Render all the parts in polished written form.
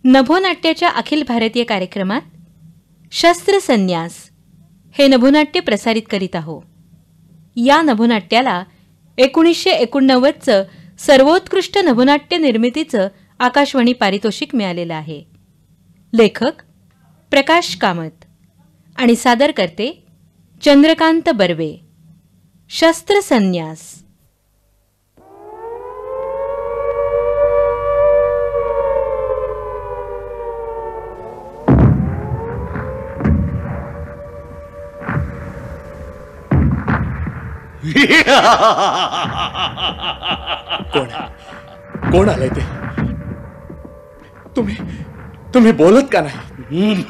नभोनाट्याच्या अखिल भारतीय कार्यक्रमात शस्त्रसन्यास हे नभोनाट्य प्रसारित करीत आहोत. या नभोनाट्याला 1989चं सर्वोत्कृष्ट नभोनाट्य निर्मितीचं आकाशवाणी पारितोषिक मिळालेलं आहे. लेखक प्रकाश कामत आणि सादर करते चंद्रकांत बर्वे. शस्त्रसन्यास. कोण आलंय ते? तुम्ही बोलत का नाही?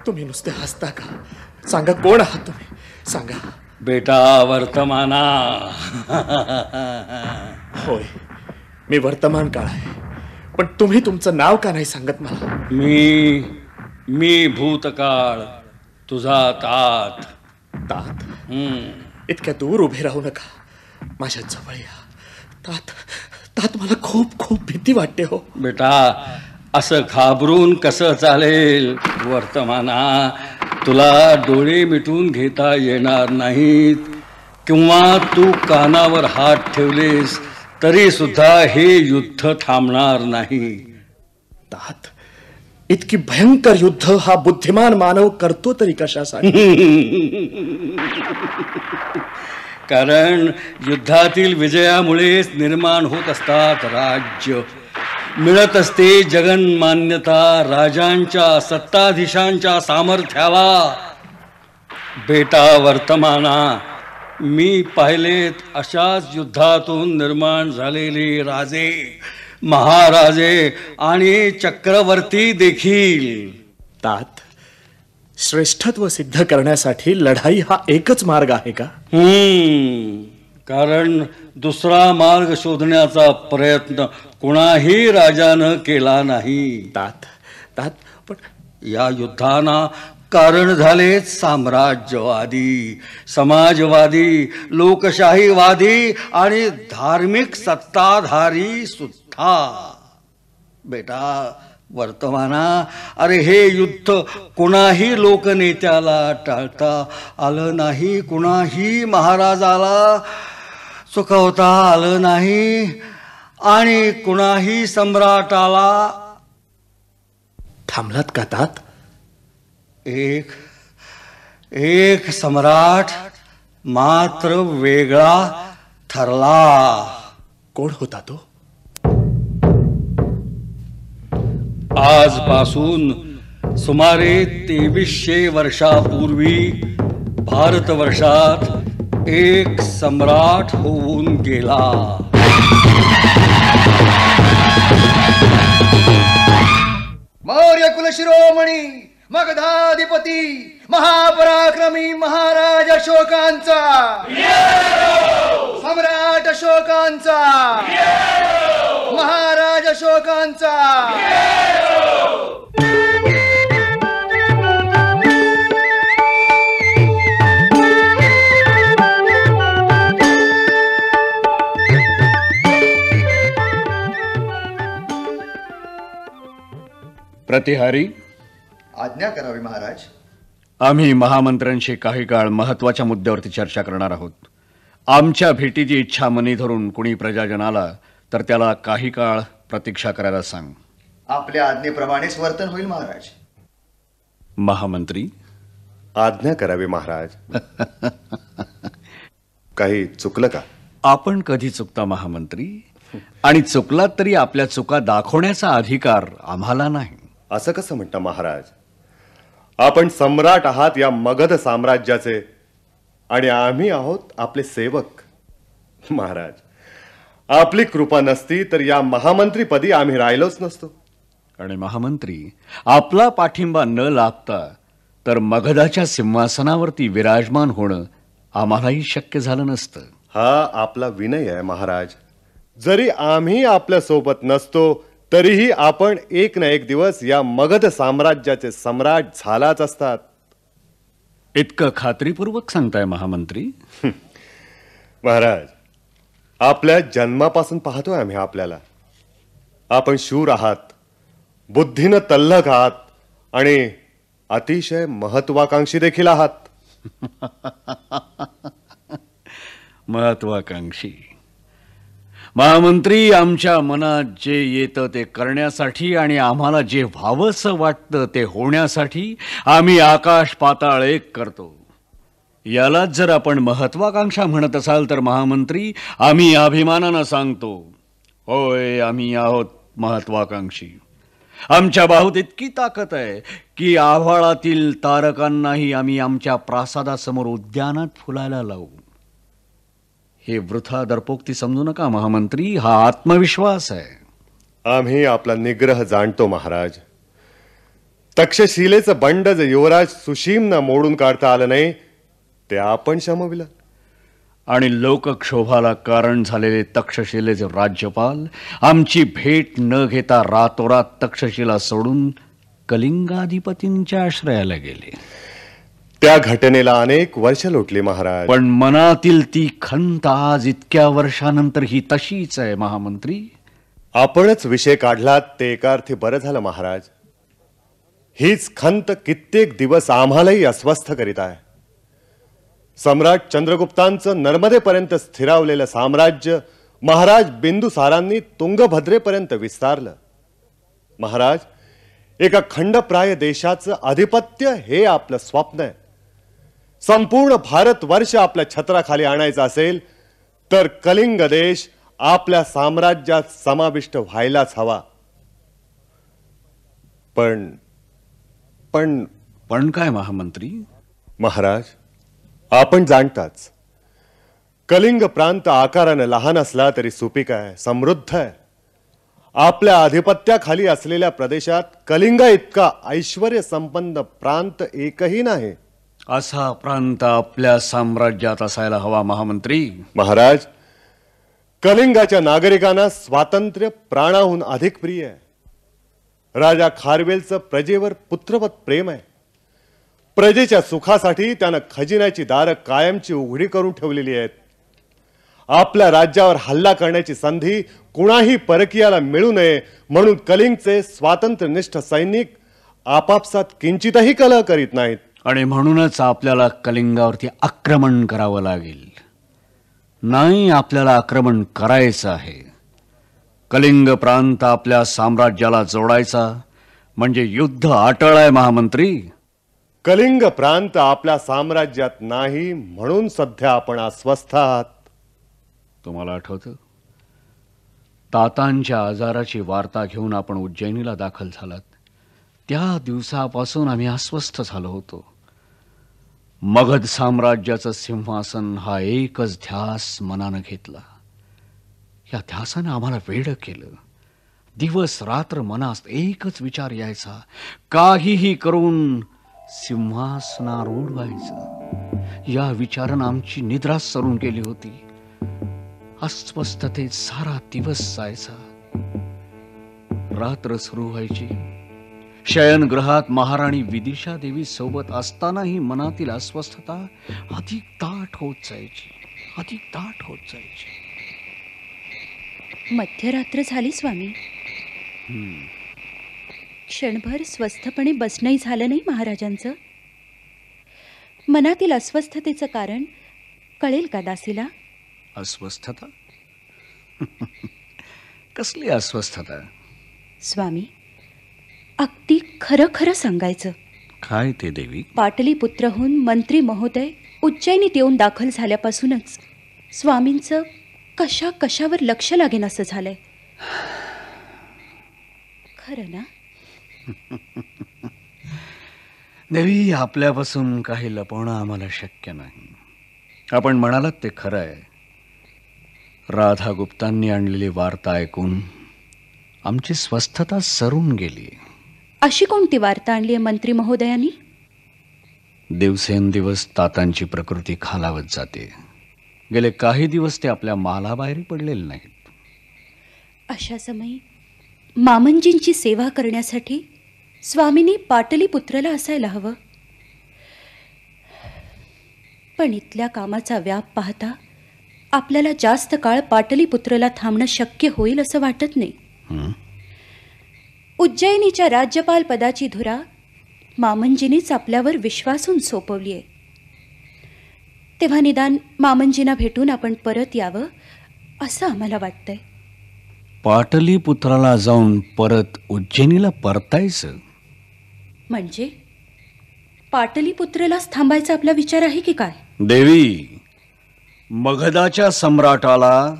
तुम्ही नुसते हसता का? सांगा, कोण आहात तुम्ही? सांगा. बेटा वर्तमाना. होय, मी वर्तमान काळ आहे, पण तुम्ही तुमचं नाव का नाही सांगत मला? मी भूतकाळ, तुझा तात. तात? इतक्या दूर उभे राहू नका, माझ्या जवळ या. तात, मला खूप खूप भीती वाटते हो. बेटा, असं घाबरून कसं चालेल? वर्तमाना, तुला डोळे मिटून घेता येणार नाहीत किंवा तू कानावर हात ठेवलेस तरी सुद्धा हे युद्ध थांबणार नाही. तात, इतकी भयंकर युद्ध हा बुद्धिमान मानव करतो तरी कशासाठी? कारण युद्धातील विजयामुळेच निर्माण होत असतात राज्य. मिळत असते जगन्मान्यता राजांच्या, सत्ताधीशांच्या सामर्थ्याला. बेटा वर्तमाना, मी पाहिलेत अशाच युद्धातून निर्माण झालेले राजे, महाराजे आणि चक्रवर्ती देखील. तात, श्रेष्ठत्व सिद्ध करण्यासाठी लढाई हा एकच मार्ग आहे का? कारण दुसरा मार्ग शोधण्याचा प्रयत्न कोणाही राजानं केला नाही. तात, पण या युद्धांना कारण झाले साम्राज्यवादी, समाजवादी, लोकशाहीवादी आणि धार्मिक सत्ताधारी सुद्धा. बेटा वर्तमाना, अरे हे युद्ध कुणाही लोकनेत्याला टाळता आलं नाही, कुणाही महाराजाला चुकवता आलं नाही आणि कुणाही सम्राटाला. थांबलात का तात? एक सम्राट मात्र वेगळा ठरला. कोण होता तो? आजपासून सुमारे 2300 वर्षापूर्वी भारतवर्षात एक सम्राट होऊन गेला. मौर्य कुलशिरोमणी मगधाधिपती महापराक्रमी महाराज अशोकांचा, सम्राट अशोकांचा, महाराज अशोकांचा. प्रतिहारी, आज्ञा करावी महाराज. आम्ही महामंत्र्यांशी काही काळ महत्वाच्या मुद्द्यावरती चर्चा करणार आहोत. आमच्या भेटीची इच्छा मनी धरून कुणी प्रजाजन आला तर त्याला काही काळ प्रतीक्षा करायला सांग. आपल्या आज्ञेप्रमाणेच वर्तन होईल महाराज. महामंत्री, आज्ञा करावी महाराज. काही चुकलं का? आपण कधी चुकता महामंत्री? आणि चुकलात तरी आपल्या चुका दाखवण्याचा अधिकार आम्हाला नाही. असं कसं म्हणता महाराज? आपण सम्राट आहात या मगध साम्राज्याचे आणि आम्ही आहोत आपले सेवक. महाराज, आपली कृपा नसती तर या महामंत्रीपदी आम्ही राहिलोच नसतो. आणि महामंत्री, आपला पाठिंबा न लाभता तर मगधाच्या सिंहासनावरती विराजमान होणं आम्हालाही शक्य झालं नसतं. हा आपला विनय आहे महाराज. जरी आम्ही आपल्या सोबत नसतो तरीही आपण एक ना एक दिवस या मगध साम्राज्याचे सम्राट झालाच असतात. इतकं खात्रीपूर्वक सांगताय महामंत्री? महाराज, आपल्या जन्मापासून पाहतोय आम्ही आपल्याला. आपण शूर आहात, बुद्धीनं तल्लख आहात आणि अतिशय महत्वाकांक्षी देखील आहात. महत्वाकांक्षी महामंत्री, आमच्या मनात जे येतं ते करण्यासाठी आणि आम्हाला जे व्हावंसं वाटतं ते होण्यासाठी आम्ही आकाश पाताळ एक करतो. यालाच जर आपण महत्वाकांक्षा म्हणत असाल तर महामंत्री, आम्ही अभिमानानं सांगतो, होय, आम्ही आहोत महत्वाकांक्षी. आमच्या बाहूत इतकी ताकद आहे की आभाळातील तारकांनाही आम्ही आमच्या प्रासादासमोर उद्यानात फुलायला लावू. हे वृथा दर्पोक्ती समजू नका महामंत्री, हा आत्मविश्वास आहे. आम्ही आपला निग्रह जाणतो महाराज. तक्षशिलेचं बंड जे युवराज सुशीमना मोडून काढता आलं नाही ते आपण शमविलं. आणि लोकक्षोभाला कारण झालेले तक्षशिलेचे राज्यपाल आमची भेट न घेता रातोरात तक्षशिला सोडून कलिंगाधिपतींच्या आश्रयाला गेले. त्या घटनेला अनेक वर्ष लोटली महाराज. पण मनातील ती खंत आज इतक्या वर्षानंतर ही तशीच आहे महामंत्री. आपणच विषय काढलात ते एका अर्थी बरं झालं महाराज. हीच खंत कित्येक दिवस आम्हालाही अस्वस्थ करीत आहे. सम्राट चंद्रगुप्तांचं नर्मदेपर्यंत स्थिरावलेलं साम्राज्य महाराज बिंदुसारांनी तुंगभद्रेपर्यंत विस्तारलं. महाराज, एका खंडप्राय देशाचं अधिपत्य हे आपलं स्वप्न आहे. संपूर्ण भारतवर्ष आपल्या छत्राखाली आणायचं असेल तर कलिंग देश आपल्या साम्राज्यात समाविष्ट व्हायलाच हवा. पण पण पण काय महामंत्री? महाराज, आपण जाणताच कलिंग प्रांत आकाराने लहान असला तरी सुपीक आहे, समृद्ध आहे. आपल्या अधिपत्याखाली असलेल्या प्रदेशात कलिंगा इतका ऐश्वर्य संपन्न प्रांत एकही नाही. असा प्रांत आपल्या साम्राज्यात असायला हवा महामंत्री. महाराज, कलिंगाच्या नागरिकांना स्वातंत्र्य प्राणाहून अधिक प्रिय आहे. राजा खारवेलचं प्रजेवर पुत्रवत प्रेम आहे. प्रजेच्या सुखासाठी त्यानं खजिन्याची दारं कायमची उघडी करून ठेवलेली आहेत. आपल्या राज्यावर हल्ला करण्याची संधी कुणाही परकीयाला मिळू नये म्हणून कलिंगचे स्वातंत्र्यनिष्ठ सैनिक आपापसात किंचितही कलह करीत नाहीत. आणि म्हणूनच आपल्याला कलिंगावरती आक्रमण करावं लागेल. नाही, आपल्याला आक्रमण करायचं आहे. कलिंग प्रांत आपल्या साम्राज्याला जोडायचा म्हणजे युद्ध अटळ आहे महामंत्री. कलिंग प्रांत आपल्या साम्राज्यात नाही म्हणून सध्या आपण अस्वस्थ आहात. तुम्हाला आठवतं, तातांच्या आजाराची वार्ता घेऊन आपण उज्जैनीला दाखल झालात. त्या दिवसापासून आम्ही अस्वस्थ झालो होतो. मगध साम्राज्याचं सिंहासन हा एकच ध्यास मनानं घेतला. या ध्यासानं आम्हाला वेडं केलं. दिवस रात्र मनात एकच विचार यायचा, काहीही करून सिंहासनारूढ व्हायचं. या विचारानं आमची निद्रा सरून गेली होती. अस्वस्थतेत सारा दिवस जायचा. रात्र सुरू व्हायची. शयनगृहात महाराणी विदिशा देवी सोबत असतानाही मनातील अस्वस्थता अधिक दाट होत जायची, अधिक दाट होत जायची. मध्यरात्र झाली स्वामी. क्षणभर स्वस्थपणे बसणंही झालं नाही महाराजांचं. मनातील अस्वस्थतेचं कारण कळेल का दासीला? अस्वस्थता? कसली अस्वस्थता? स्वामी, अगदी खरं खरं सांगायचं. काय ते देवी? पाटलीपुत्रहून मंत्री महोदय उज्जैनीत येऊन दाखल झाल्यापासूनच स्वामींचं कशावर लक्ष लागेन असं झालंय. खरं ना? देवी, आपल्यापासून काही लपवणं आम्हाला शक्य नाही. आपण म्हणालात ते खरं आहे. राधा गुप्तांनी आणलेली वार्ता ऐकून आमची स्वस्थता सरून गेली. अशी कोणती वार्ता आणली आहे मंत्री महोदयांनी? दिवसेंदिवस तातांची प्रकृती खालावत जाते. गेले काही दिवस ते आपल्या मालाबाहेर पडलेले नाहीत. अशा समयी मामंजींची सेवा करण्यासाठी स्वामींनी पाटलीपुत्रला असायला हवं. पण इथल्या कामाचा व्याप पाहता आपल्याला जास्त काळ पाटलीपुत्रला थांबणं शक्य होईल असं वाटत नाही. उज्जैनीच्या राज्यपाल पदाची धुरा मामंजींनीच आपल्यावर विश्वासून सोपवली आहे. तेव्हा निदान मामंजींना भेटून आपण परत यावं असं आम्हाला वाटतंय. पाटलीपुत्राला जाऊन परत उज्जैनीला परतायचं म्हणजे पाटलीपुत्रलाच थांबायचा आपला विचार आहे की काय? देवी, मगधाच्या सम्राटाला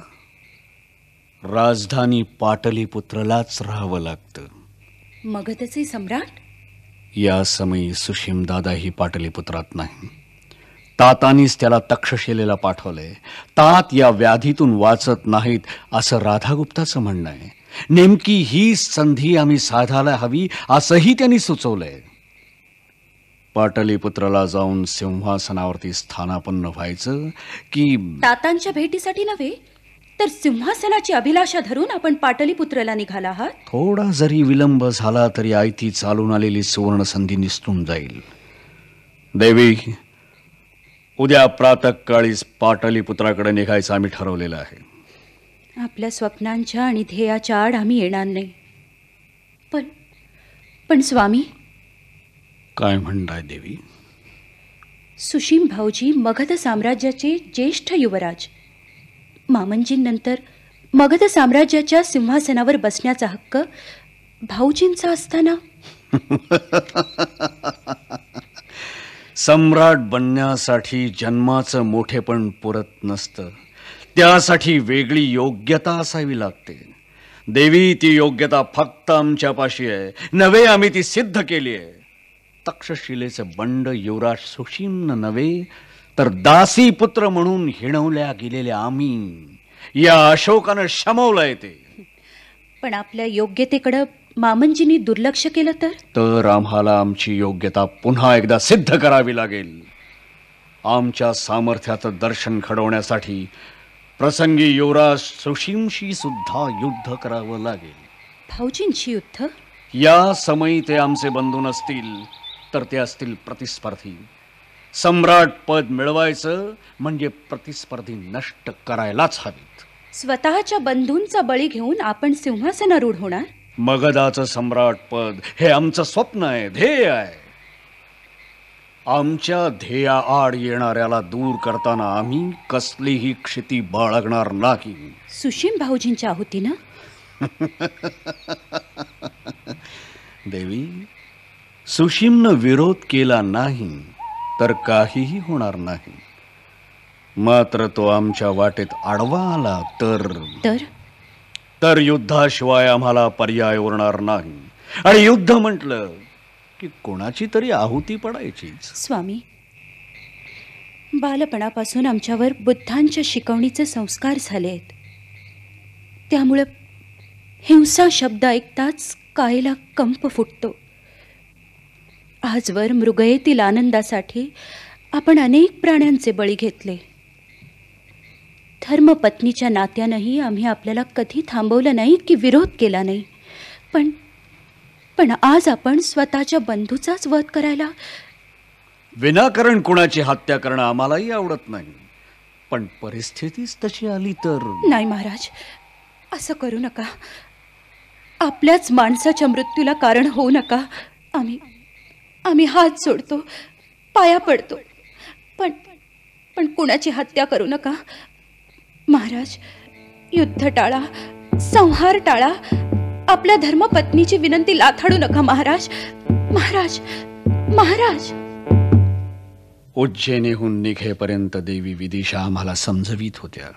राजधानी पाटलीपुत्रलाच राहावं लागतं. मगधचे सम्राट? या समयी सुशीम दादाही पाटलीपुत्रात नाही. तातानीच त्याला तक्षशिलेला पाठवलंय. तात या व्याधीतून वाचत नाहीत असं राधागुप्ताचं म्हणणं आहे. नेमकी ही संधी आम्ही साधायला हवी असंही त्यांनी सुचवलंय. पाटलीपुत्राला जाऊन सिंहासनावरती स्थानापन्न व्हायचं की तातांच्या भेटीसाठी नव्हे तर सिंहासनाची अभिलाषा धरून आपण पाटलीपुत्रला निघाला आहात? थोडा जरी विलंब झाला तरी आयती चालून आलेली सुवर्ण संधी निसटून जाईल. देवी, उद्या प्रातःकाळीच पाटलीपुत्राकडे निघायचं आम्ही ठरवलेलं आहे. आपल्या स्वप्नांच्या आणि ध्येयाच्या आड आम्ही येणार नाही. पण स्वामी, काय म्हणताय देवी? सुशीम भाऊजी मगध साम्राज्याचे ज्येष्ठ युवराज. मामंजींनंतर मगध साम्राज्याच्या सिंहासनावर बसण्याचा हक्क भाऊजींचा असताना सम्राट बनण्यासाठी जन्माचं मोठेपण पुरत नसतं. त्यासाठी वेगळी योग्यता असावी लागते. देवी, ती योग्यता फक्त आमच्यापाशी आहे. नव्हे, आम्ही ती सिद्ध केली आहे. तक्षशिलेचं बंड युवराज सुशीमनं नव्हे तर दासी पुत्र म्हणून हिणवल्या गेलेल्या आम्ही या अशोकानं शमवलंय ते. पण आपल्या योग्यतेकडं मामंजींनी दुर्लक्ष केलं तर आम्हाला आमची योग्यता पुन्हा एकदा सिद्ध करावी लागेल. आमच्या सामर्थ्याचं दर्शन घडवण्यासाठी प्रसंगी युवराज सुशीमशी सुद्धा युद्ध करावं लागेल. भाऊजींची युद्ध? या समयी ते आमचे बंधू नसतील तर ते असतील प्रतिस्पर्धी. सम्राट पद मिळवायचं म्हणजे प्रतिस्पर्धी नष्ट करायलाच हवीत. स्वतःच्या बंधूंचा बळी घेऊन आपण सिंहासनारूढ होणार? मगधाचं सम्राट पद हे आमचं स्वप्न आहे, ध्येय आहे. आमच्या ध्येयाआड येणाऱ्याला दूर करताना आम्ही कसलीही क्षिती बाळगणार नाही. सुशीम भाऊजींच्या आहुतीनं? देवी, सुशीमनं विरोध केला नाही तर काहीही होणार नाही. मात्र तो आमच्या वाटेत आडवा आला तर युद्धाशिवाय आम्हाला पर्याय उरणार नाही. आणि युद्ध म्हटलं की कोणाची तरी आहुती पडायचीच. स्वामी, बालपणापासून आमच्यावर बुद्धांच्या शिकवणीचे संस्कार झाले आहेत. त्यामुळे हिंसा शब्द ऐकताच कायेला कंप फुटतो. आजवर मृगयेतील आनंदासाठी आपण अनेक प्राण्यांचे बळी घेतले. धर्मपत्नीच्या नात्यानंही आम्ही आपल्याला कधी थांबवलं नाही की विरोध केला नाही. पण आज आपण स्वतःच्या बंधूचाच वध करायला? विनाकारण कुणाची हत्या करणं आम्हालाही आवडत नाही. पण परिस्थितीच तशी आली तर? नाही महाराज, असं करू नका. आपल्याच माणसाच्या मृत्यूला कारण होऊ नका. आम्ही हात जोडतो, पाया पडतो. पण कुणाची हत्या करू नका. महाराज, युद्ध टाळा, संहार टाळा. आपल्या धर्मपत्नीची विनंती लाथाडू नका महाराज. महाराज, महाराज. उज्जैनीहून निघेपर्यंत देवी विदिशा आम्हाला समजवीत होत्या,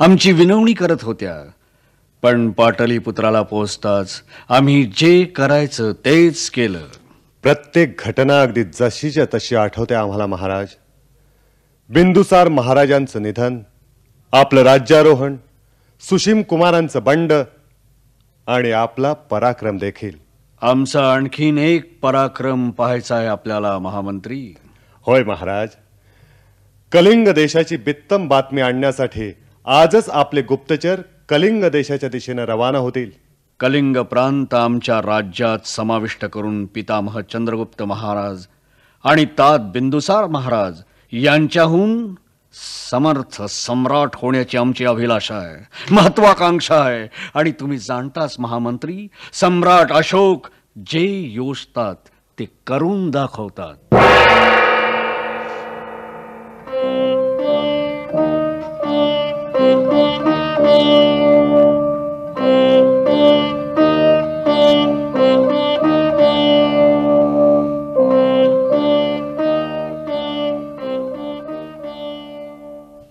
आमची विनवणी करत होत्या. पण पाटलीपुत्राला पोहोचताच आम्ही जे करायचं तेच केलं. प्रत्येक घटना अगदी जशीच्या तशी आठवते आम्हाला महाराज. बिंदुसार महाराजांचं निधन, आपलं राज्यारोहण, सुशीम कुमारांचं बंड आणि आपला पराक्रम देखील. आमचा आणखीन एक पराक्रम पाहायचा आहे आपल्याला महामंत्री. होय महाराज. कलिंग देशाची बित्तम बातमी आणण्यासाठी आजच आपले गुप्तचर कलिंग देशाच्या दिशेने रवाना होतील. कलिंग प्रांत आमच्या राज्यात समाविष्ट करून पितामह चंद्रगुप्त महाराज आणि तात बिंदुसार महाराज यांच्याहून समर्थ सम्राट होण्याची आमची अभिलाषा आहे, महत्वाकांक्षा आहे. आणि तुम्ही जाणताच महामंत्री, सम्राट अशोक जे योजतात ते करून दाखवतात.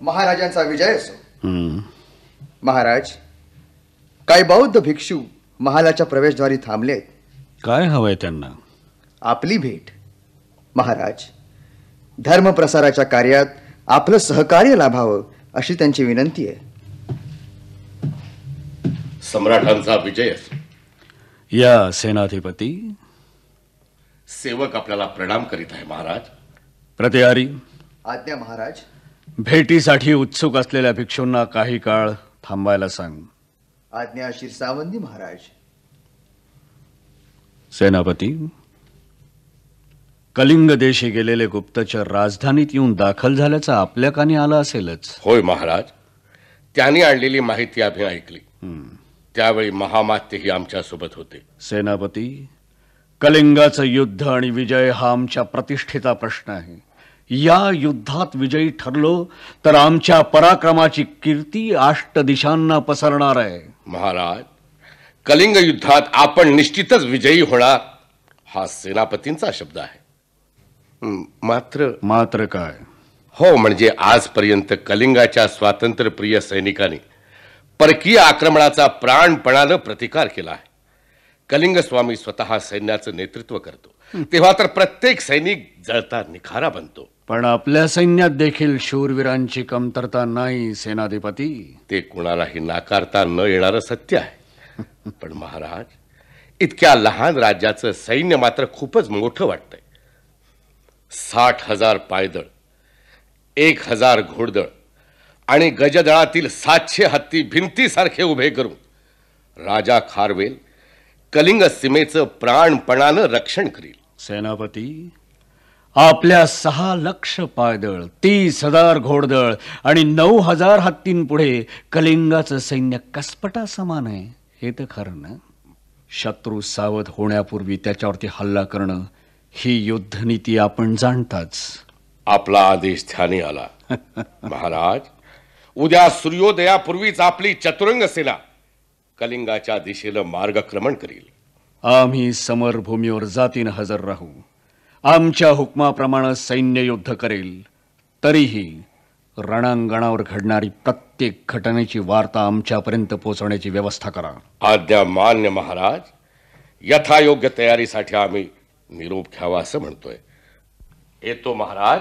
महाराजांचा विजय असो. महाराज, काही बौद्ध भिक्षू महालाच्या प्रवेशद्वारी थांबलेत. काय हवंय त्यांना? आपली भेट. महाराज, धर्मप्रसाराच्या कार्यात आपलं सहकार्य लाभावं अशी त्यांची विनंती आहे. सम्राटांचा विजय असो. या सेनाधिपती. सेवक आपल्याला प्रणाम करीत आहे महाराज. प्रतिहारी. आज्ञा महाराज. भेटीसाठी उत्सुक असलेल्या भिक्षूंना काही काळ थांबायला सांग. आज्ञा शिरसावंदी महाराज. सेनापती, कलिंग देशी गेलेले गुप्तचर राजधानीत येऊन दाखल झाल्याचं आपल्या कानी आलं असेलच. होय महाराज, त्यांनी आणलेली माहिती आम्ही ऐकली. त्यावेळी महामात्यही आमच्या सोबत होते. सेनापती, कलिंगाचं युद्ध आणि विजय हा आमच्या प्रतिष्ठेचा प्रश्न आहे. या युद्धात विजयी ठरलो तर आमच्या पराक्रमाची कीर्ती अष्ट दिशांना पसरणार आहे. महाराज, कलिंग युद्धात आपण निश्चितच विजयी होणार हा सेनापतींचा शब्द आहे. मात्र काय? हो, म्हणजे आजपर्यंत कलिंगाच्या स्वातंत्र्यप्रिय सैनिकांनी परकीय आक्रमणाचा प्राणपणानं प्रतिकार केला आहे. कलिंग स्वामी स्वतः सैन्याचं नेतृत्व करतो, तेव्हा तर प्रत्येक सैनिक जळता निखारा बनतो. पण आपल्या सैन्यात देखील शूरवीरांची कमतरता नाही सेनाधिपती. ते कुणालाही नाकारता न येणारं सत्य आहे. पण महाराज, इतक्या लहान राज्याचं सैन्य मात्र खूपच मोठं वाटतंय. 60,000 पायदळ, 1,000 घोडदळ आणि गजदळातील 700 हत्ती भिंतीसारखे उभे करून राजा खारवेल कलिंग सीमेचं प्राणपणानं रक्षण करील. सेनापती, आपल्या 6 लाख पायदळ, 30,000 घोडदळ आणि 9,000 हत्तींपुढे कलिंगाचं सैन्य कसपटा समान आहे हे तर खरं ना? शत्रू सावध होण्यापूर्वी त्याच्यावरती हल्ला करणं ही युद्धनीती आपण जाणताच. आपला आदेश ध्यानी आला. महाराज, उद्या सूर्योदयापूर्वीच आपली चतुरंग सेना कलिंगाच्या दिशेनं मार्गक्रमण करील. आम्ही समरभूमीवर जातीनं हजर राहू. आमच्या हुकमाप्रमाणे सैन्य युद्ध करेल. तरीही रणांगणावर घडणारी प्रत्येक घटनेची वार्ता आमच्यापर्यंत पोहोचवण्याची व्यवस्था करा. आज्ञा मान्य महाराज. यथायोग्य तयारीसाठी आम्ही निरोप घ्यावा असं म्हणतोय. येतो महाराज.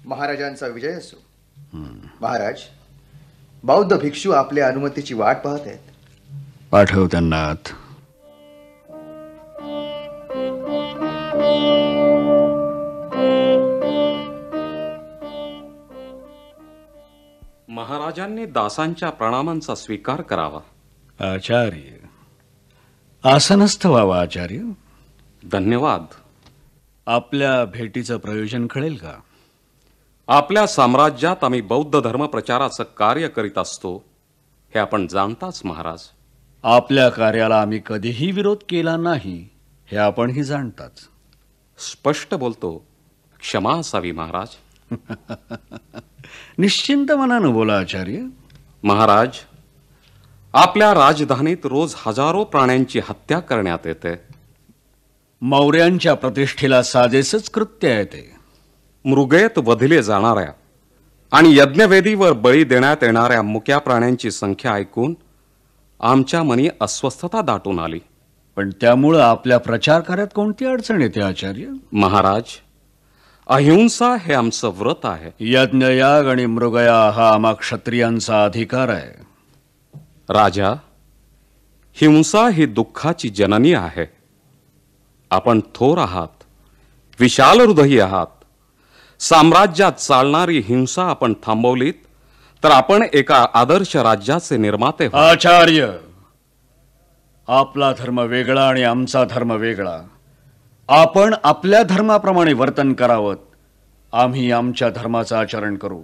महाराजांचा विजय असो. महाराज, बौद्ध भिक्षू आपल्या अनुमतीची वाट पाहत आहेत. पाठव त्यांना आत. महाराजांनी दासांच्या प्रणामांचा स्वीकार करावा. आचार्य, आसनस्थ व्हावा. आचार्य, धन्यवाद. आपल्या भेटीचं प्रयोजन कळेल का? आपल्या साम्राज्यात आम्ही बौद्ध धर्म प्रचाराचं कार्य करीत असतो हे आपण जाणताच महाराज. आपल्या कार्याला आम्ही कधीही विरोध केला नाही हे आपणही जाणताच. स्पष्ट बोलतो, क्षमा असावी महाराज. निश्चिंत मनानं बोला आचार्य. महाराज, आपल्या राजधानीत रोज हजारो प्राण्यांची हत्या करण्यात येते. मौर्यांच्या प्रतिष्ठेला साजेसच कृत्य आहे ते. मृगेत वधिले जाणाऱ्या आणि यज्ञवेदीवर बळी देण्यात येणाऱ्या मुक्या प्राण्यांची संख्या ऐकून आमच्या मनी अस्वस्थता दाटून आली. पण त्यामुळं आपल्या प्रचार कार्यात कोणती अडचण येते आचार्य? महाराज, अहिंसा हे आमचं व्रत आहे. यज्ञयाग आणि मृगया हा आम्हा क्षत्रियांचा अधिकार आहे. राजा, हिंसा ही दुःखाची जननी आहे. आपण थोर आहात, विशाल हृदयी आहात. साम्राज्यात चालणारी हिंसा आपण थांबवलीत तर आपण एका आदर्श राज्याचे निर्माते व्हाल. आचार्य, आपला धर्म वेगळा आणि आमचा धर्म वेगळा. आपण आपल्या धर्माप्रमाणे वर्तन करावं, आम्ही आमच्या धर्माचं आचरण करू.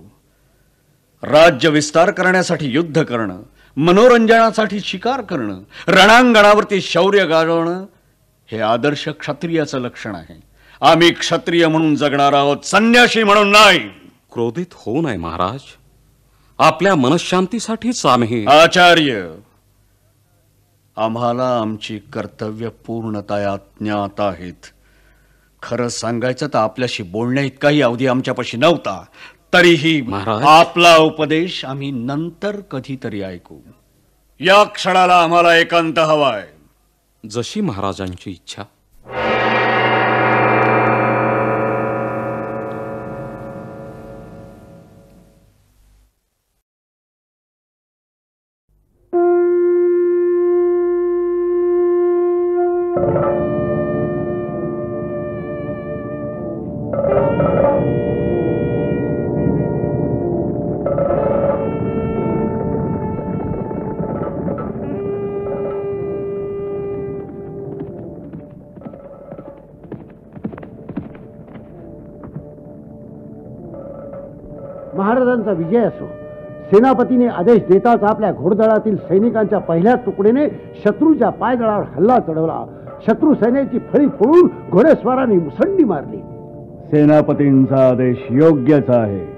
राज्य विस्तार करण्यासाठी युद्ध करणं, मनोरंजनासाठी शिकार करणं, रणांगणावरती शौर्य गाजवणं हे आदर्श क्षत्रियाचं लक्षण आहे. आम्ही क्षत्रिय म्हणून जगणार आहोत, संन्यासी म्हणून नाही. क्रोधित होऊ नये महाराज. आपल्या मनशांतीसाठीच आम्ही. आचार्य, आम्हाला आमची कर्तव्य पूर्णतया ज्ञात आहेत. खरं सांगायचं तर आपल्याशी बोलण्या इतकाही अवधी आमच्यापाशी नव्हता. तरीही महाराज, आपला उपदेश आम्ही नंतर कधीतरी ऐकू. या क्षणाला आम्हाला एकांत हवाय. जशी महाराजांची इच्छा. महाराजांचा विजय असो. सेनापतीने आदेश देताच आपल्या घोडदळातील सैनिकांच्या पहिल्या तुकडीने शत्रूच्या पायदळावर हल्ला चढवला. शत्रू सैन्याची फळी फोडून घोडेस्वारांनी मुसंडी मारली. सेनापतींचा आदेश योग्यच आहे.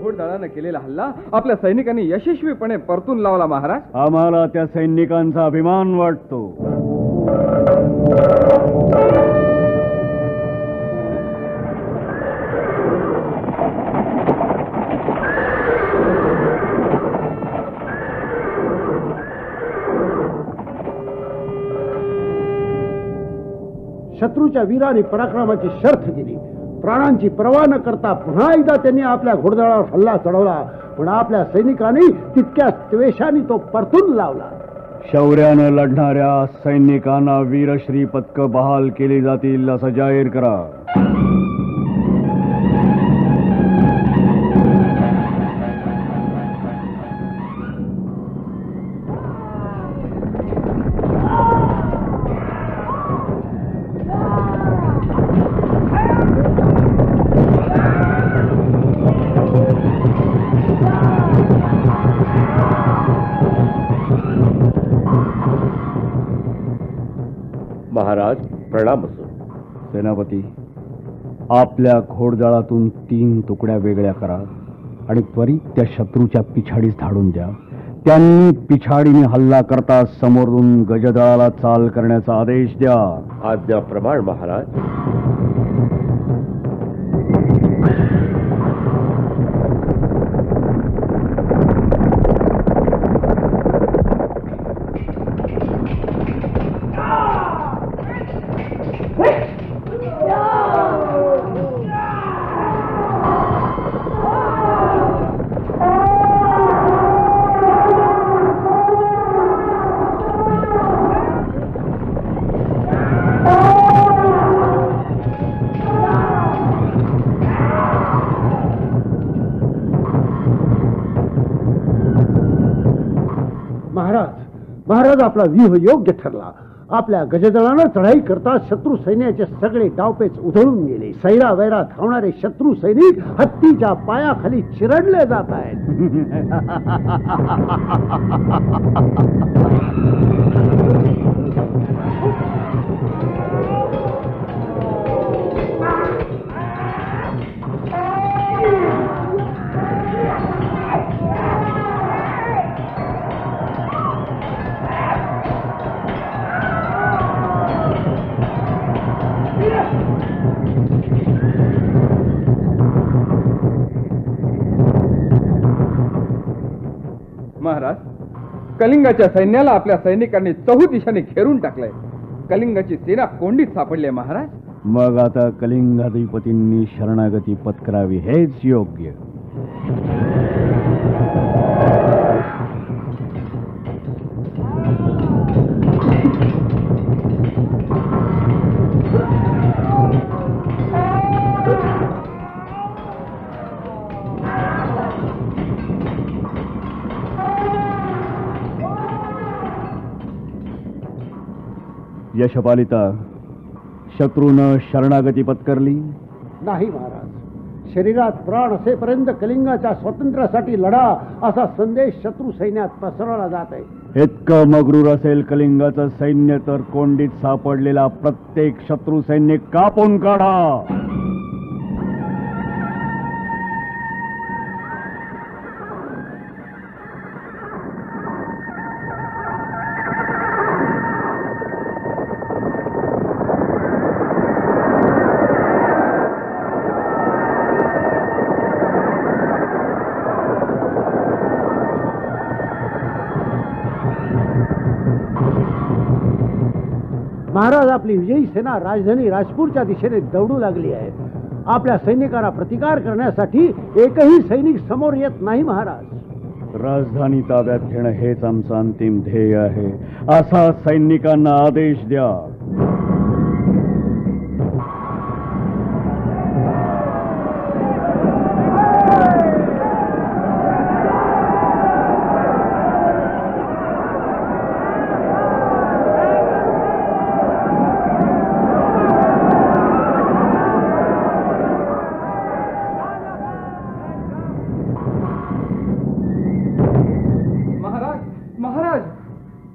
घोडदळाने केलेला हल्ला आपल्या सैनिकांनी यशस्वीपणे परतून लावला. महाराज, आम्हाला त्या सैनिकांचा अभिमान वाटतो. शत्रूच्या वीराने पराक्रमाची शर्थ केली. प्राणांची पर्वा न करता पुन्हा एकदा त्यांनी आपल्या घोडदळावर हल्ला चढवला. पण आपल्या सैनिकांनी तितक्याच त्वेषाने तो परतून लावला. शौर्यानं लढणाऱ्या सैनिकांना वीरश्री पदक बहाल केली जातील असं जाहीर करा. महाराज, प्रणाम असो. सेनापती, आपल्या घोडदळातून 3 तुकड्या वेगळ्या करा आणि त्वरित त्या शत्रूच्या पिछाडीस धाडून द्या. त्यांनी पिछाडीने हल्ला करता समोरून गजदळाला चाल करण्याचा आदेश द्या. आज्ञाप्रमाण महाराज. महाराज, आपला व्यूह योग्य ठरला. आपल्या गजदळानं चढाई करता शत्रू सैन्याचे सगळे डावपेच उधळून गेले. सैरा वैरा धावणारे शत्रू सैनिक हत्तीच्या पायाखाली चिरडले जात आहेत. महाराज, कलिंगाच्या सैन्याला आपल्या सैनिकांनी चहूदिशाने घेरून टाकलंय. कलिंगाची सेना कोंडीत सापडली आहे. महाराज, मग आता कलिंगाधिपतींनी शरणागती पत्करावी हेच योग्य. यशपालिता, शत्रूनं शरणागती पत्करली? नाही महाराज. शरीरात प्राण असेपर्यंत कलिंगाच्या स्वातंत्र्यासाठी लढा असा संदेश शत्रू सैन्यात पसरवला जात आहे. इतकं मगरूर असेल कलिंगाचं सैन्य तर कोंडीत सापडलेला प्रत्येक शत्रू सैनिक कापून काढा. महाराज, आपली विजयी सेना राजधानी राजपूरच्या दिशेने दौडू लागली आहे. आपल्या सैनिकांना प्रतिकार करण्यासाठी एकही सैनिक समोर येत नाही महाराज. राजधानी ताब्यात घेणं हेच आमचं अंतिम ध्येय आहे. असा सैनिकांना आदेश द्या.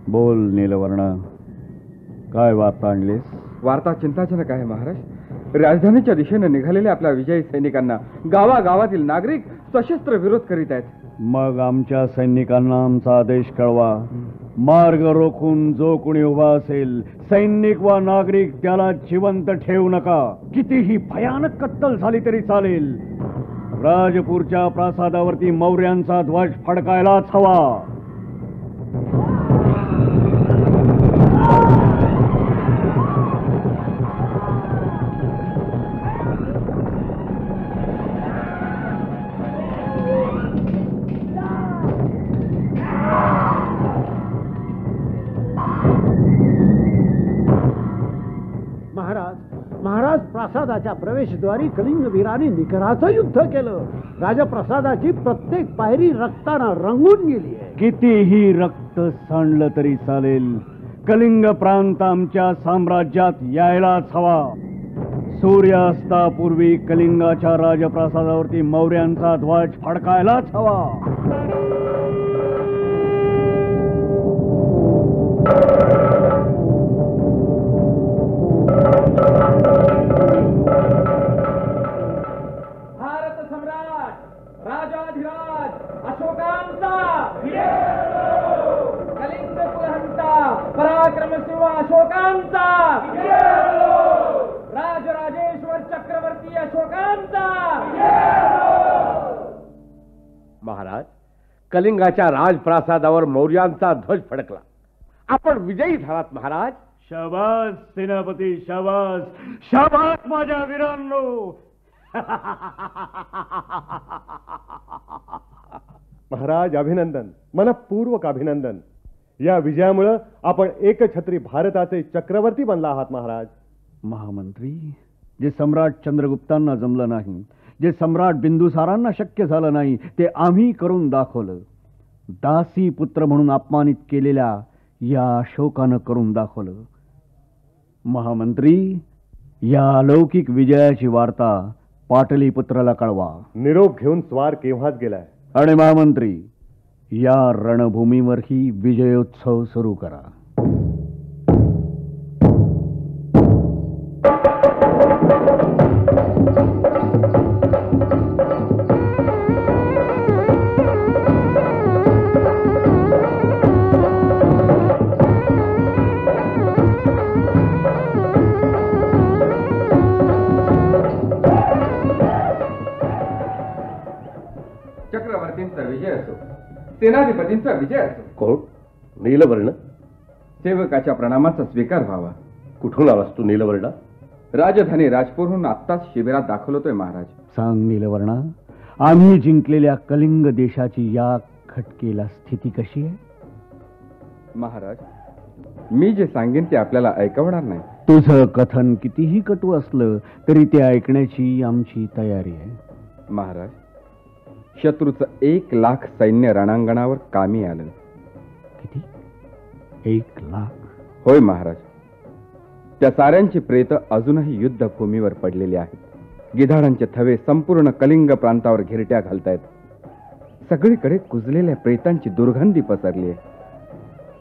बोल नीलवर्ण, काय वार्ता आणलीस? वार्ता चिंताजनक आहे महाराज. राजधानीच्या दिशेने निघालेल्या आपल्या विजयी सैनिकांना गावागावातील नागरिक सशस्त्र विरोध करीत आहेत. मग आमच्या सैनिकांना आमचा आदेश कळवा. मार्ग रोखून जो कोणी उभा असेल, सैनिक वा नागरिक, त्याला जिवंत ठेवू नका. कितीही भयानक कत्तल झाली तरी चालेल. राजपूरच्या प्रासादावरती मौर्यांचा ध्वज फडकायलाच हवा. महाराज, प्रासादाच्या प्रवेशद्वारी कलिंग वीरांनी निकराचं युद्ध केलं. राजप्रसादाची प्रत्येक पायरी रक्तानं रंगून गेली आहे. कितीही रक्त सांडलं तरी चालेल, कलिंग प्रांत आमच्या साम्राज्यात यायलाच हवा. सूर्यास्तापूर्वी कलिंगाच्या राजप्रासादावरती मौर्यांचा ध्वज फडकायलाच हवा. भारत सम्राट राजाधिराज अशोकांचा, कलिंग कुलहंता पराक्रमसिंह अशोकांचा, राजराजेश्वर चक्रवर्ती अशोकांचा. महाराज, कलिंगाच्या राजप्रासादावर मौर्यांचा ध्वज फडकला. आपण विजयी झालात महाराज. शाबास सेनापती, शाबास, शाबास माझ्या वीरांनो. महाराज, अभिनंदन, मनपूर्वक अभिनंदन. या विजयामुळे आपण एकछत्री भारताचे चक्रवर्ती बनला आहात महाराज. महामंत्री, जे सम्राट चंद्रगुप्तांना जमलं नाही, जे सम्राट बिंदुसारांना शक्य झालं नाही, ते आम्ही करून दाखवलं. दासी पुत्र म्हणून अपमानित केलेल्या या अशोकानं करून दाखवलं. महामंत्री, या अलौकिक विजयाची वार्ता पाटलीपुत्राला कळवा. निरोप घेऊन स्वार केव्हाच गेलाय. आणि महामंत्री, या रणभूमीवरही विजयोत्सव सुरू करा. चक्रवर्तींचा विजय असो, सेनाधिपतींचा विजय असो. कोण? नीलवर्ण? सेवकाच्या प्रणामाचा स्वीकार व्हावा. कुठून आलास तू नीलवर्णा? राजधानी राजपूरहून आत्ताच शिबिरात दाखल होतोय महाराज. सांग नीलवर्णा, आम्ही जिंकलेल्या कलिंग देशाची या खटकेला स्थिती कशी आहे? महाराज, मी जे सांगेन ते आपल्याला ऐकवणार नाही. तुझं कथन कितीही कटू असलं तरी ते ऐकण्याची आमची तयारी आहे. महाराज, शत्रूचं 1,00,000 सैन्य रणांगणावर कामी आलं. किती? 1,00,000? होय महाराज. त्या साऱ्यांची प्रेत अजूनही युद्धभूमीवर पडलेली आहेत. गिधाडांचे थवे संपूर्ण कलिंग प्रांतावर घिरट्या घालतायत. सगळीकडे कुजलेल्या प्रेतांची दुर्गंधी पसरली आहे.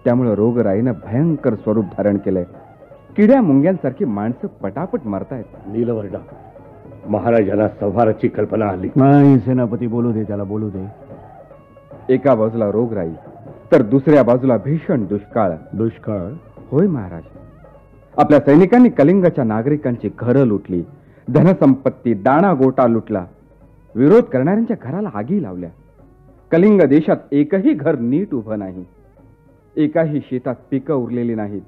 त्यामुळे रोगराईनं भयंकर स्वरूप धारण केलंय. किड्या मुंग्यांसारखी माणसं पटापट मरतायत. नीलवर्णा, महाराजांना संहाराची कल्पना आली. नाही सेनापती, बोलू दे त्याला, बोलू दे. एका बाजूला रोगराई तर दुसऱ्या बाजूला भीषण दुष्काळ. दुष्काळ? होय महाराज. आपल्या सैनिकांनी कलिंगाच्या नागरिकांची घरं लुटली, धनसंपत्ती दाणा गोटा लुटला, विरोध करणाऱ्यांच्या घराला आगी लावल्या. कलिंग देशात एकही घर नीट उभं नाही. एकाही शेतात पिकं उरलेली नाहीत.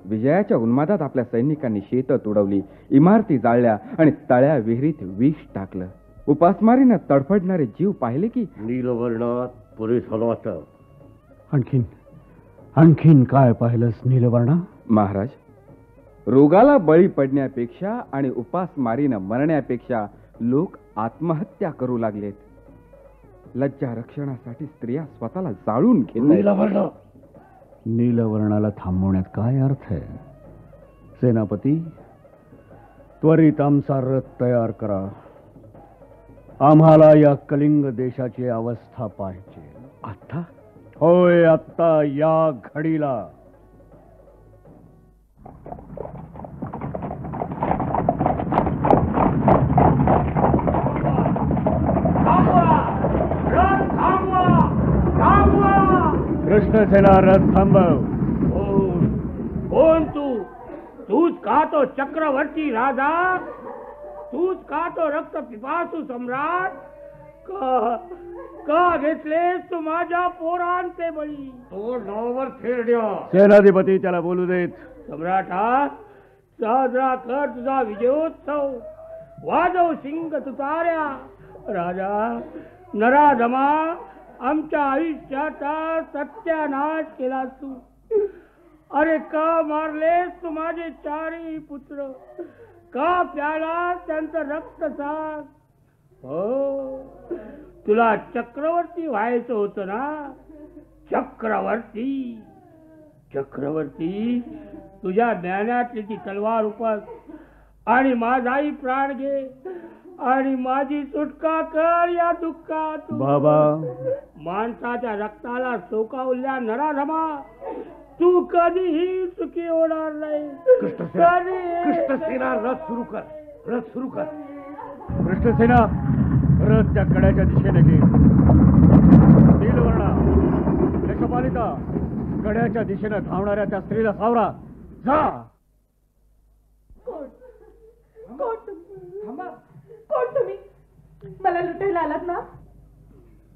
विजयाच्या उन्मादात आपल्या सैनिकांनी शेतं तुडवली, इमारती जाळल्या आणि तळ्या विहिरीत विष टाकलं. उपासमारीनं तडफडणारे जीव पाहिले की नीलवर्णात पुरेस हलवाचं. आणखीन काय पाहिलंस नीलवर्णा? महाराज, रोगाला बळी पडण्यापेक्षा आणि उपासमारीनं मरण्यापेक्षा लोक आत्महत्या करू लागलेत. लज्जा रक्षणासाठी स्त्रिया स्वतःला जाळून घेत. नीलवर्णाला थांबवण्यात काय अर्थ आहे? सेनापती, त्वरित आमचा रथ तयार करा. आम्हाला या कलिंग देशाची अवस्था पाहिजे. आता? होय, आत्ता, या घडीला. कृष्णसेना, रथ थांबव. कोण तू? तूच का तो चक्रवर्ती राजा? तूच का तो रक्त पिपासू सम्राट? का घेतलेस तू माझ्या पोरांचे बळी? तो नावावर फेरड्या. सेनाधिपती, त्याला बोलू देत. सम्राटा, साजरा कर तुझा विजयोत्सव. वाजव सिंग तुतार्या. राजा, नराधमा, आमच्या आयुष्याचा सत्यानाश केला तू. अरे, का मारलेस तू माझे चारही पुत्र? का प्याला त्यांचं रक्त साग? हो, तुला चक्रवर्ती व्हायचं होतं ना? चक्रवर्ती, चक्रवर्ती, तुझ्या ज्ञानातली ती तलवार उपस आणि माझाही प्राण घे आणि माझी सुटका कर या दुःखात. बाबा, माणसाच्या रक्ताला सोकावल्या नराधमा, तू कधीही सुखी होणार नाही. कृष्णसेना, रथ सुरू कर. रथ सुरू कर. कृष्णसेना, रथ त्या कड्याच्या दिशेने घे. नीलवर्णा, यशपालिका, कड्याच्या दिशेने धावणाऱ्या त्या स्त्रीला सावरा. जा. कोण तुम्ही? मला लुटायला आलात ना?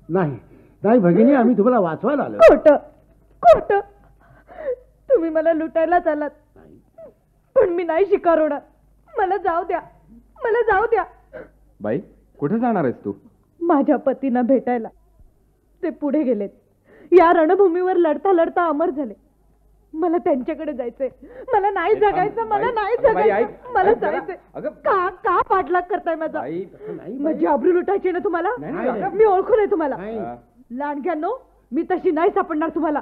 नाही नाही भगिनी, आम्ही तुम्हाला वाचवायला आलो. खोटं खोटं. तुम्ही मला लुटायलाच आलात. पण मी नाही शिकारवणार. मला जाऊ द्या, मला जाऊ द्या. बाई, कुठे जाणार आहेस तू? माझ्या पतींना भेटायला. ते पुढे गेलेत. या रणभूमीवर लढता लढता अमर झाले. मला त्यांच्याकडे जायचंय. मला नाही जगायचं. मला नाही जगायचं. मला जायचंय. का का पाठलाग करताय माझा? माझी आबरू लुटायची ना तुम्हाला? मी ओळखू नये तुम्हाला. लांडग्यांनो, मी तशी नाही सापडणार तुम्हाला.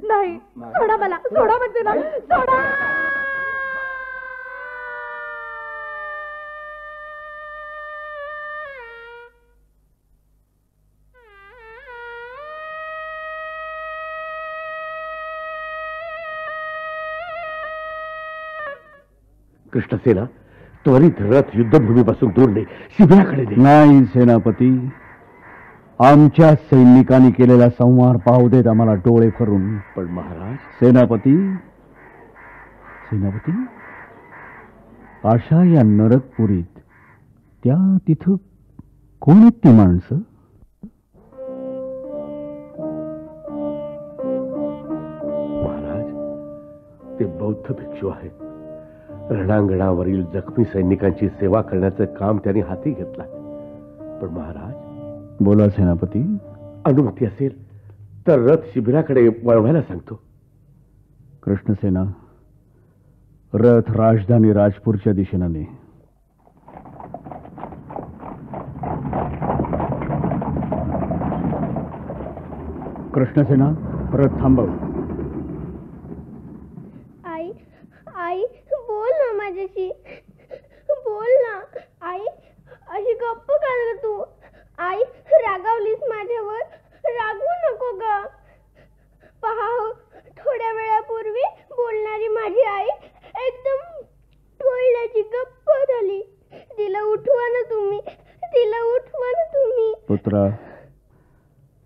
नाही, सोडा मला. सोडा म्हणते ना, सोडा. कृष्णसेना, त्वरित रथ युद्धभूमीपासून दूर नाही, शिबिराकडे दे. नाही सेनापती, आमच्या सैनिकांनी केलेला संहार पाहू देत आम्हाला डोळे भरून. पण महाराज. सेनापती, सेनापती, अशा या नरकपुरीत त्या तिथं कोण आहेत ती माणसं? महाराज, ते बौद्ध भिक्षू आहेत. रणांगणावरील जखमी सैनिकांची सेवा करण्याचं काम त्यांनी हाती घेतलं. पण महाराज. बोला सेनापती. अनुमती असेल तर रथ शिबिराकडे वळवायला सांगतो. कृष्णसेना, रथ राजधानी राजपूरच्या दिशेने ने. कृष्णसेना, रथ थांबव. आई, आई, बोल ना माझ्याशी, बोल ना आई. अशी गप्प का ग तू? आई, रागावलीस माझ्यावर? रागवू नको ग. पहा हो, थोड्या वेळापूर्वी बोलणारी माझी आई एकदम टोळल्याची गप्प झाली. तिला उठवा ना तुम्ही, तिला उठवा ना तुम्ही. पुत्रा,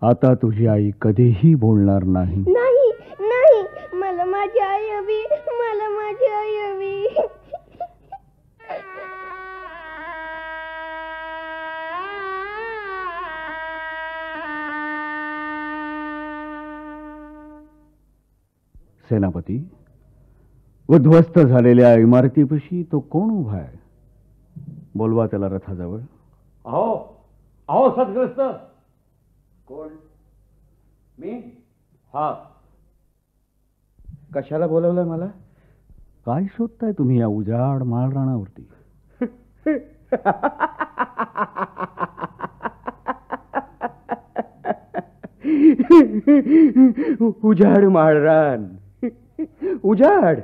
आता तुझी आई कधीही बोलणार नाही. नाही नाही, मला माझी आई हवी, मला माझी आई हवी. सेनापती, उद्ध्वस्त झालेल्या इमारतीपाशी तो कोण उभा आहे? बोलवा त्याला रथाजवळ. अहो अहो सद्ग्रस्त. कोण? मी? हा. कशाला बोलवलंय मला? काय शोधताय तुम्ही या उजाड माळरानावरती? उजाड माळरान. उजाड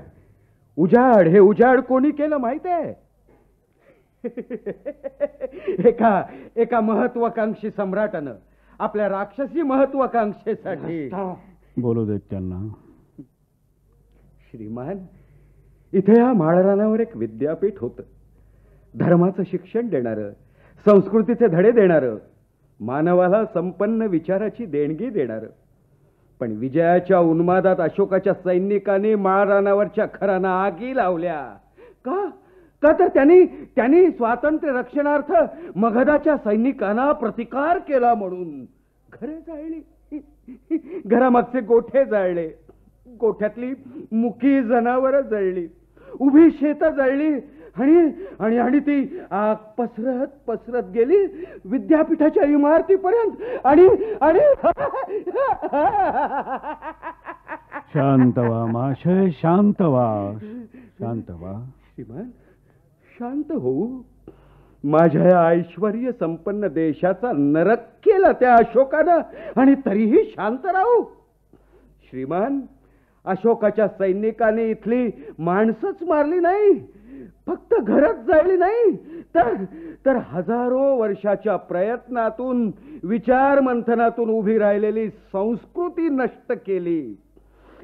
उजाड हे उजाड कोणी केलं माहित आहे? एका महत्वाकांक्षी सम्राटानं आपल्या राक्षसी महत्वाकांक्षेसाठी. बोलू देत त्यांना. श्रीमान, इथे या माळरानावर एक विद्यापीठ होतं. धर्माचं शिक्षण देणारं, संस्कृतीचे धडे देणारं, मानवाला संपन्न विचाराची देणगी देणारं. पण विजयाच्या उन्मादात अशोकाच्या सैनिकांनी माळरानावरच्या खरांना आगी लावल्या. का? का तर त्यांनी स्वातंत्र्य रक्षणार्थ मगधाच्या सैनिकांना प्रतिकार केला म्हणून. घरे जाळली, घरामागचे गोठे जाळले, गोठ्यातली मुकी जनावरं जळली, उभी शेतं जळली आणि आणि ती आग पसरत पसरत गेली विद्यापीठाच्या इमारतीपर्यंत. आणि आणि शांत व्हा महाशय, शांत व्हा, शांत व्हा. श्रीमान, शांत होऊ? माझ्या या ऐश्वर्य संपन्न देशाचा नरक केला त्या अशोकानं आणि तरीही शांत राहू? श्रीमान, अशोकाच्या सैनिकांनी इथली माणसंच मारली नाही, फक्त घरच जाळली नाही, तर हजारो वर्षाच्या प्रयत्नातून, विचार मंथनातून उभी राहिलेली संस्कृती नष्ट केली.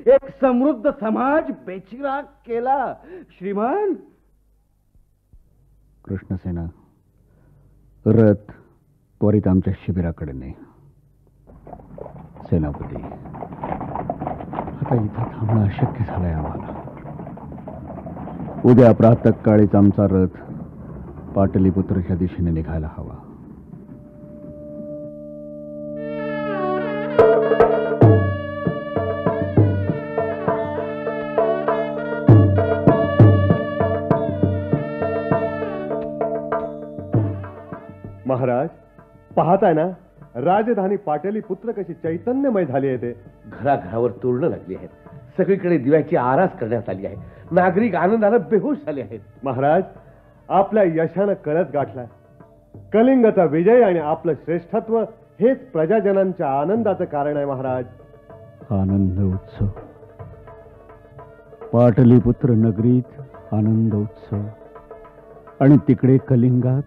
एक समृद्ध समाज बेचिराग केला. श्रीमान. कृष्णसेना, रथ त्वरित आमच्या शिबिराकडे ने. सेनापती, आता इथं थांबणं अशक्य झालंय आम्हाला. उद्या प्रातःकाळीच आमचा रथ पाटलीपुत्रच्या दिशेने निघायला हवा. महाराज, पाहताय ना राजधानी पाटलीपुत्र कशी चैतन्यमय झाली आहे. ते घराघरावर तोरणं लागली आहेत, सगळीकडे दिव्याची आरास करण्यात आली आहे, नागरिक आनंदाने बेहोश झाले आहेत. महाराज, आपल्या यशानं कळस गाठलाय. कलिंगचा विजय आणि आपलं श्रेष्ठत्व हेच प्रजाजनांच्या आनंदाचं कारण आहे. महाराज, आनंद उत्सव. पाटलीपुत्र नगरीत आनंद उत्सव आणि तिकडे कलिंगात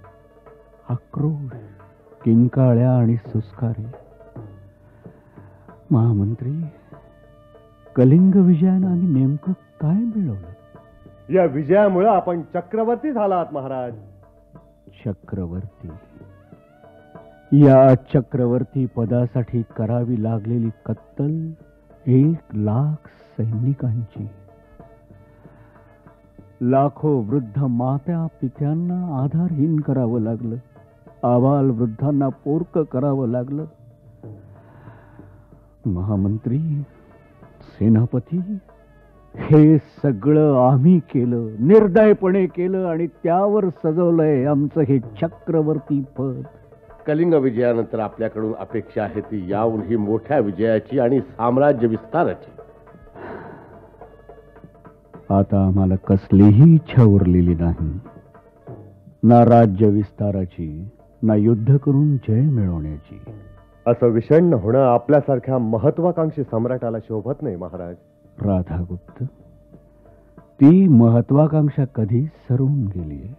आक्रोश, किंकाळ्या आणि सुस्कारे. महामंत्री, कलिंग विजयानं आम्ही नेमकं काय मिळवलं? या विजयामुळे आपण चक्रवर्ती झाला आहात महाराज. चक्रवर्ती? या चक्रवर्ती पदासाठी करावी लागलेली कत्तल 1,00,000 सैनिकांची. लाखो वृद्ध मात्या पित्यांना आधारहीन करावं लागलं, आबाल वृद्धांना पोरकं करावं लागलं. महामंत्री, सेनापती, हे सगळं आम्ही केलं, निर्दयपणे केलं आणि त्यावर सजवलंय आमचं हे चक्रवर्ती पद. कलिंग विजयानंतर आपल्याकडून अपेक्षा आहे ती याहूनही मोठ्या विजयाची आणि साम्राज्य विस्ताराची. आता आम्हाला कसलीही इच्छा उरलेली नाही, ना राज्य विस्ताराची, ना युद्ध करून जय मिळवण्याची. असं विषण्ण होणं आपल्यासारख्या महत्वाकांक्षी सम्राटाला शोभत नाही महाराज. राधागुप्त, ती महत्वाकांक्षा कधी सरून गेली.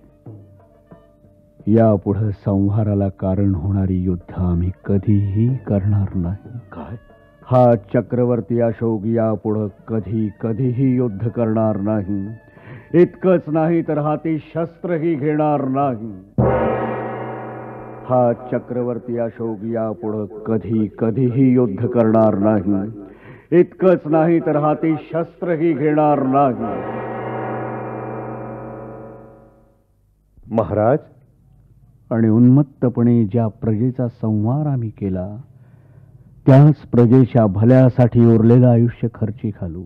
यापुढे संहाराला कारण होणारी युद्ध आम्ही कधीही करणार नाही. काय? हा चक्रवर्ती अशोक यापुढे कधीही युद्ध करणार नाही. इतकंच नाही तर हाती शस्त्रही घेणार नाही. हा चक्रवर्ती अशोक यापुढे कधीही युद्ध करणार नाही. इतकंच नाही तर हाती शस्त्रही घेणार नाही. महाराज, आणि उन्मत्तपणे ज्या प्रजेचा संहार आम्ही केला त्याच प्रजेच्या भल्यासाठी उरलेलं आयुष्य खर्ची घालू.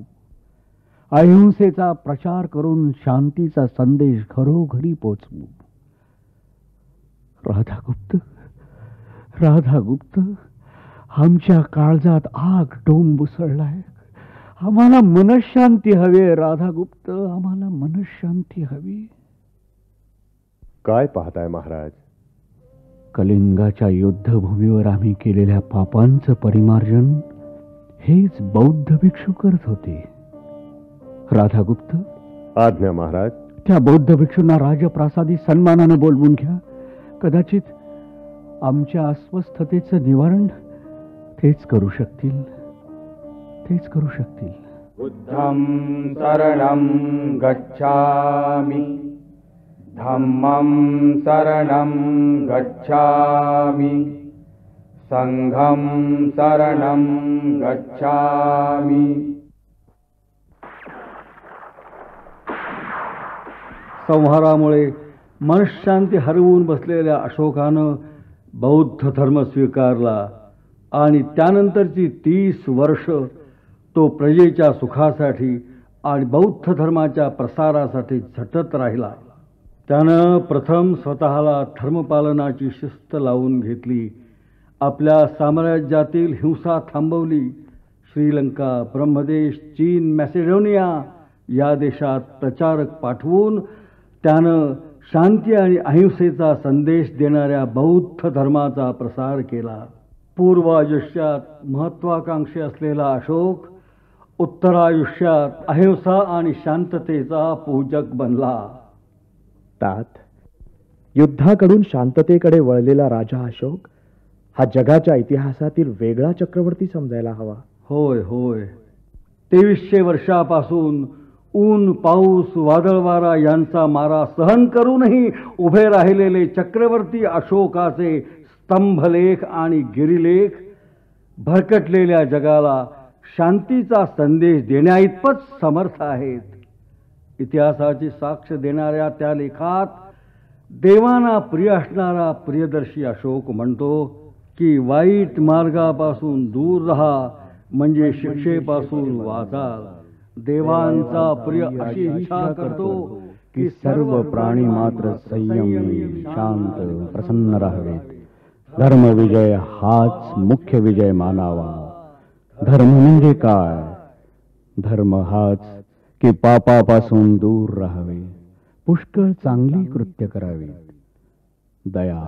अहिंसेचा प्रचार करून शांतीचा संदेश घरोघरी पोचवू. राधागुप्त, आमच्या काळजात आग डोंब उसळलाय. आम्हाला मनशांती हवी. राधागुप्त, आम्हाला मनशांती हवी. काय पाहताय महाराज? कलिंगाच्या युद्धभूमीवर आम्ही केलेल्या पापांचं परिमार्जन हेच बौद्ध भिक्षू करत होते. राधागुप्त, आज्ञा महाराज. त्या बौद्ध भिक्षूंना राजप्रासादी सन्मानानं बोलवून घ्या. कदाचित आमच्या अस्वस्थतेचं निवारण तेच करू शकतील. बुद्धं शरणं गच्छामि, धम्मं शरणं गच्छामि, संघं शरणं गच्छामि. संहारामुळे मनशांती हरवून बसलेल्या अशोकानं बौद्ध धर्म स्वीकारला आणि त्यानंतरची 30 वर्ष तो प्रजेच्या सुखासाठी आणि बौद्ध धर्माच्या प्रसारासाठी झटत राहिला. त्यानं प्रथम स्वतःला धर्मपालनाची शिस्त लावून घेतली. आपल्या साम्राज्यातील हिंसा थांबवली. श्रीलंका, ब्रह्मदेश, चीन, मॅसेडोनिया या देशात प्रचारक पाठवून त्यानं शांती आणि अहिंसेचा संदेश देणाऱ्या बौद्ध धर्माचा प्रसार केला. पूर्वायुष्यात महत्वाकांक्षी असलेला अशोक उत्तरायुष्यात अहिंसा आणि शांततेचा पूजक बनला. तात, युद्धाकडून शांततेकडे वळलेला राजा अशोक हा जगाच्या इतिहासातील वेगळा चक्रवर्ती समजायला हवा. होय. 2300 वर्षापासून ऊन, पाऊस, वादळ वारा यांचा मारा सहन करूनही उभे राहिलेले चक्रवर्ती अशोकाचे स्तंभलेख आणि गिरिलेख भरकटलेल्या जगाला शांतीचा संदेश देण्याइतपत समर्थ आहेत. इतिहासाची साक्ष देणाऱ्या त्या लेखात देवांना प्रिय असणारा प्रियदर्शी अशोक म्हणतो की वाईट मार्गापासून दूर राहा म्हणजे शिक्षेपासून वाचाल. देवांचा प्रिय अशी इच्छा करतो की सर्व प्राणी मात्र संयमी, शांत, प्रसन्न राहावेत. धर्मविजय हाच मुख्य विजय मानावा. धर्म म्हणजे काय? धर्म हाच की पापापासून दूर राहावे, पुष्कळ चांगली कृत्य करावी, दया,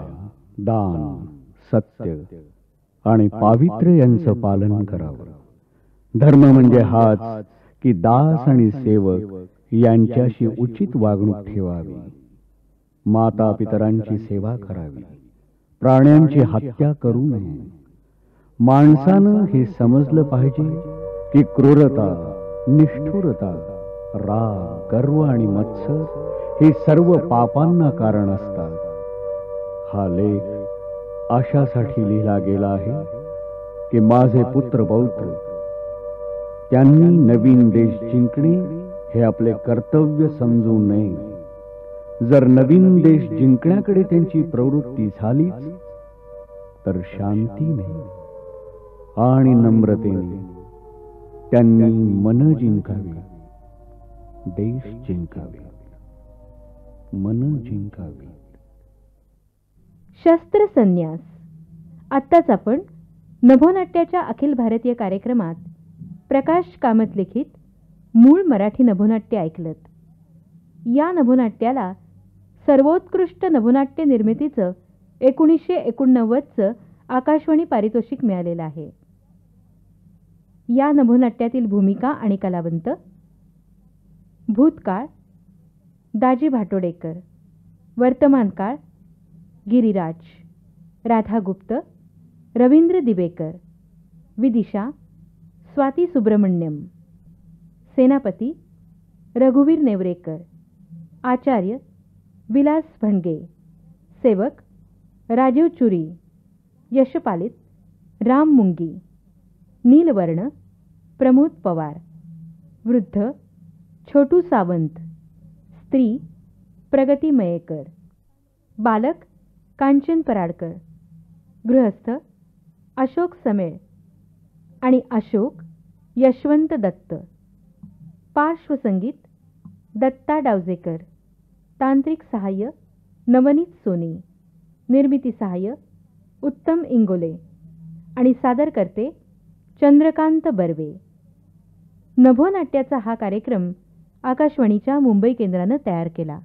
दान, सत्य आणि पावित्र्य यांचं पालन करावं. धर्म म्हणजे हाच की दास आणि सेवक यांच्याशी उचित वागणूक ठेवावी, माता पितरांची सेवा करावी, प्राण्यांची हत्या करू नये. माणसानं हे समजलं पाहिजे की क्रूरता, निष्ठुरता, राग, गर्व आणि मत्सर हे सर्व पापांना कारण असतात. हा लेख अशासाठी लिहिला गेला आहे की माझे पुत्र बौद्ध त्यांनी नवीन देश जिंकणे हे आपले कर्तव्य समजू नये. जर नवीन देश जिंकण्याकडे त्यांची प्रवृत्ती झालीच तर शांतीने आणि नम्रतेने त्यांनी मन जिंकावी, देश जिंकावे, मन जिंकावी. शस्त्रसन्यास. आत्ताच आपण नभोनाट्याच्या अखिल भारतीय कार्यक्रमात प्रकाश कामत लिखित मूळ मराठी नभोनाट्य ऐकलत. या नभोनाट्याला सर्वोत्कृष्ट नभोनाट्य निर्मितीचं 1989चं आकाशवाणी पारितोषिक मिळालेलं आहे. या नभोनाट्यातील भूमिका आणि कलावंत: भूतकाळ दाजी भाटोडेकर, वर्तमान काळ गिरिराज, राधा गुप्त, रवींद्र दिवेकर, विदिशा स्वाती सुब्रमण्यम, सेनापती रघुवीर नेवरेकर, आचार्य विलास भणगे, सेवक राजीव चुरी, यशपालित राम मुंगी, नीलवर्ण प्रमोद पवार, वृद्ध छोटू सावंत, स्त्री प्रगती मयेकर, बालक कांचन पराडकर, गृहस्थ अशोक समेळ आणि अशोक यशवंत दत्त, पार्श्वसंगीत दत्ता डावजेकर, तांत्रिक सहाय्य नवनीत सोनी, निर्मिती सहाय्य उत्तम इंगोले आणि सादरकर्ते चंद्रकांत बर्वे. नभोनाट्याचा हा कार्यक्रम आकाशवाणीच्या मुंबई केंद्रानं तयार केला.